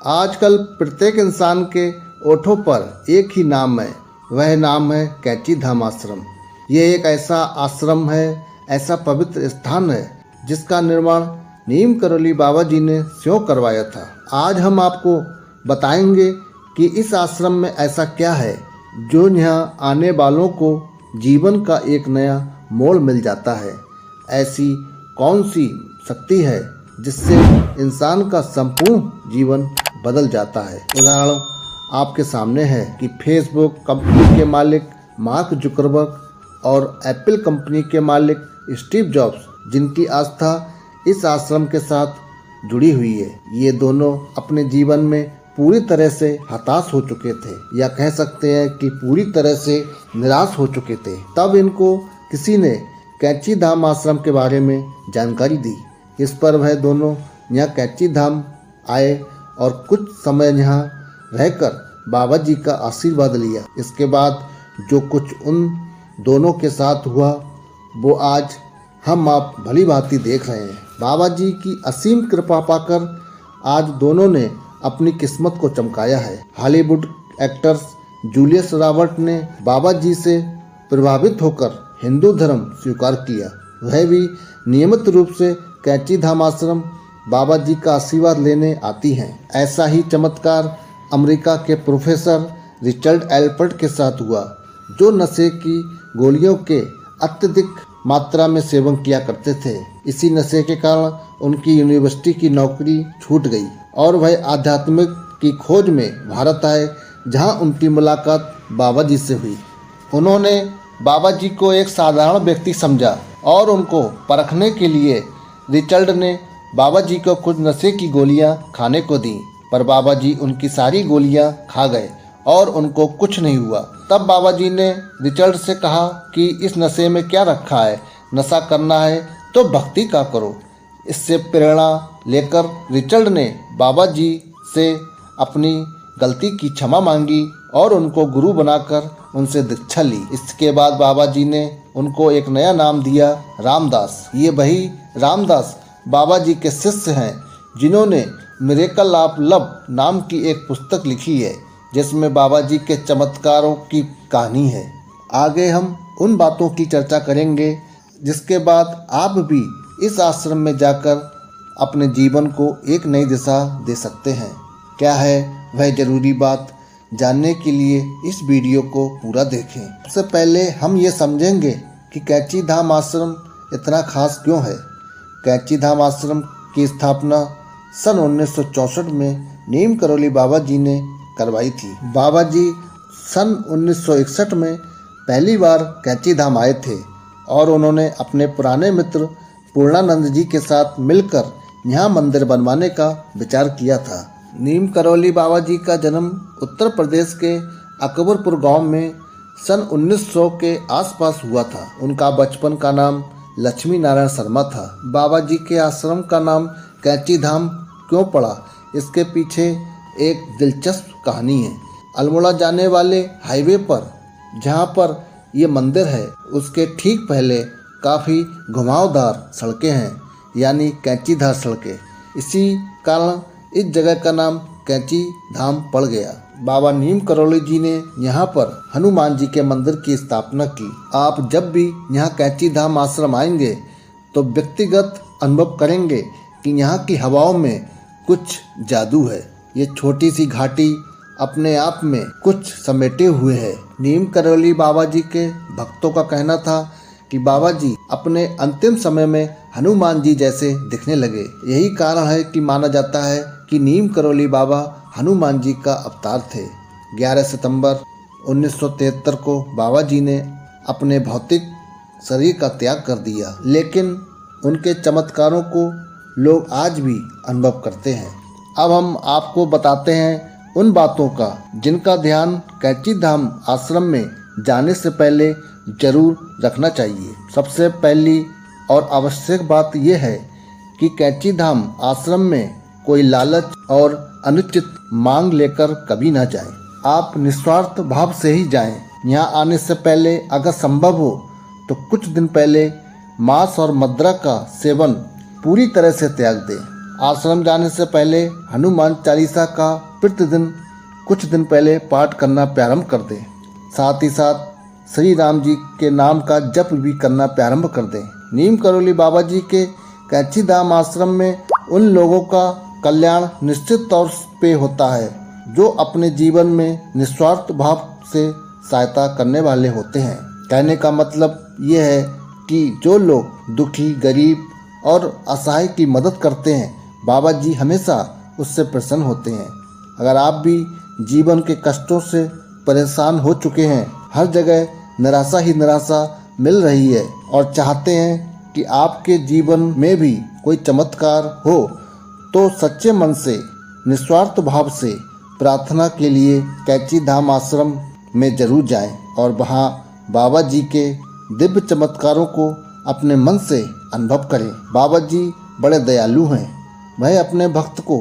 आजकल प्रत्येक इंसान के ओठों पर एक ही नाम है, वह नाम है कैची धाम आश्रम। ये एक ऐसा आश्रम है, ऐसा पवित्र स्थान है जिसका निर्माण नीम करोली बाबा जी ने स्वयं करवाया था। आज हम आपको बताएंगे कि इस आश्रम में ऐसा क्या है जो यहाँ आने वालों को जीवन का एक नया मोड़ मिल जाता है। ऐसी कौन सी शक्ति है जिससे इंसान का संपूर्ण जीवन बदल जाता है। उदाहरण आपके सामने है कि फेसबुक कंपनी के मालिक मार्क जुकरबर्ग और एप्पल कंपनी के मालिक स्टीव जॉब्स, जिनकी आस्था इस आश्रम के साथ जुड़ी हुई है, ये दोनों अपने जीवन में पूरी तरह से हताश हो चुके थे, या कह सकते हैं कि पूरी तरह से निराश हो चुके थे। तब इनको किसी ने कैची धाम आश्रम के बारे में जानकारी दी। इस पर वह दोनों यहाँ कैची धाम आए और कुछ समय यहाँ रहकर बाबा जी का आशीर्वाद लिया। इसके बाद जो कुछ उन दोनों के साथ हुआ वो आज हम आप भली भांति देख रहे हैं। बाबा जी की असीम कृपा पाकर आज दोनों ने अपनी किस्मत को चमकाया है। हॉलीवुड एक्टर्स जूलियस रॉबर्ट ने बाबा जी से प्रभावित होकर हिंदू धर्म स्वीकार किया। वह भी नियमित रूप से कैची धाम आश्रम बाबा जी का आशीर्वाद लेने आती हैं। ऐसा ही चमत्कार अमेरिका के प्रोफेसर रिचर्ड एल्पर्ट के साथ हुआ, जो नशे की गोलियों के अत्यधिक मात्रा में सेवन किया करते थे। इसी नशे के कारण उनकी यूनिवर्सिटी की नौकरी छूट गई और वह आध्यात्मिक की खोज में भारत आए, जहां उनकी मुलाकात बाबा जी से हुई। उन्होंने बाबा जी को एक साधारण व्यक्ति समझा और उनको परखने के लिए रिचर्ड ने बाबा जी को कुछ नशे की गोलियां खाने को दी, पर बाबा जी उनकी सारी गोलियां खा गए और उनको कुछ नहीं हुआ। तब बाबा जी ने रिचर्ड से कहा कि इस नशे में क्या रखा है, नशा करना है तो भक्ति का करो। इससे प्रेरणा लेकर रिचर्ड ने बाबा जी से अपनी गलती की क्षमा मांगी और उनको गुरु बनाकर उनसे दीक्षा ली। इसके बाद बाबा जी ने उनको एक नया नाम दिया, रामदास। ये वही रामदास बाबा जी के शिष्य हैं जिन्होंने मिरेकल ऑफ लव नाम की एक पुस्तक लिखी है, जिसमें बाबा जी के चमत्कारों की कहानी है। आगे हम उन बातों की चर्चा करेंगे जिसके बाद आप भी इस आश्रम में जाकर अपने जीवन को एक नई दिशा दे सकते हैं। क्या है वह जरूरी बात, जानने के लिए इस वीडियो को पूरा देखें। सबसे पहले हम ये समझेंगे कि कैची धाम आश्रम इतना खास क्यों है। कैची धाम आश्रम की स्थापना सन 1964 में नीम करोली बाबा जी ने करवाई थी। बाबा जी सन 1961 में पहली बार कैची धाम आए थे और उन्होंने अपने पुराने मित्र पूर्णानंद जी के साथ मिलकर यहाँ मंदिर बनवाने का विचार किया था। नीम करोली बाबा जी का जन्म उत्तर प्रदेश के अकबरपुर गांव में सन 1900 के आसपास हुआ था। उनका बचपन का नाम लक्ष्मी नारायण शर्मा था। बाबा जी के आश्रम का नाम कैची धाम क्यों पड़ा, इसके पीछे एक दिलचस्प कहानी है। अल्मोड़ा जाने वाले हाईवे पर जहां पर ये मंदिर है, उसके ठीक पहले काफ़ी घुमावदार सड़कें हैं, यानी कैचीधार सड़कें। इसी कारण इस जगह का नाम कैची धाम पड़ गया। बाबा नीम करोली जी ने यहाँ पर हनुमान जी के मंदिर की स्थापना की। आप जब भी यहाँ कैची धाम आश्रम आएंगे तो व्यक्तिगत अनुभव करेंगे कि यहाँ की हवाओं में कुछ जादू है। ये छोटी सी घाटी अपने आप में कुछ समेटे हुए है। नीम करोली बाबा जी के भक्तों का कहना था कि बाबा जी अपने अंतिम समय में हनुमान जी जैसे दिखने लगे। यही कारण है कि माना जाता है कि नीम करोली बाबा हनुमान जी का अवतार थे। 11 सितंबर 1973 को बाबा जी ने अपने भौतिक शरीर का त्याग कर दिया, लेकिन उनके चमत्कारों को लोग आज भी अनुभव करते हैं। अब हम आपको बताते हैं उन बातों का जिनका ध्यान कैची धाम आश्रम में जाने से पहले जरूर रखना चाहिए। सबसे पहली और आवश्यक बात यह है कि कैची धाम आश्रम में कोई लालच और अनुचित मांग लेकर कभी ना जाएं। आप निस्वार्थ भाव से ही जाएं। यहाँ आने से पहले अगर संभव हो तो कुछ दिन पहले मांस और मदिरा का सेवन पूरी तरह से त्याग दें। आश्रम जाने से पहले हनुमान चालीसा का प्रतिदिन कुछ दिन पहले पाठ करना प्रारंभ कर दें। साथ ही साथ श्री राम जी के नाम का जप भी करना प्रारंभ कर दें। नीम करौली बाबा जी के कैंची धाम आश्रम में उन लोगों का कल्याण निश्चित तौर पे होता है जो अपने जीवन में निस्वार्थ भाव से सहायता करने वाले होते हैं। कहने का मतलब ये है कि जो लोग दुखी, गरीब और असहाय की मदद करते हैं, बाबा जी हमेशा उससे प्रसन्न होते हैं। अगर आप भी जीवन के कष्टों से परेशान हो चुके हैं, हर जगह निराशा ही निराशा मिल रही है और चाहते हैं कि आपके जीवन में भी कोई चमत्कार हो, तो सच्चे मन से निस्वार्थ भाव से प्रार्थना के लिए कैंची धाम आश्रम में जरूर जाएं और वहां बाबा जी के दिव्य चमत्कारों को अपने मन से अनुभव करें। बाबा जी बड़े दयालु हैं, वह अपने भक्त को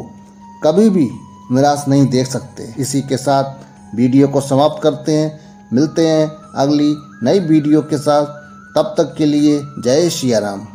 कभी भी निराश नहीं देख सकते। इसी के साथ वीडियो को समाप्त करते हैं। मिलते हैं अगली नई वीडियो के साथ, तब तक के लिए जय सिया राम।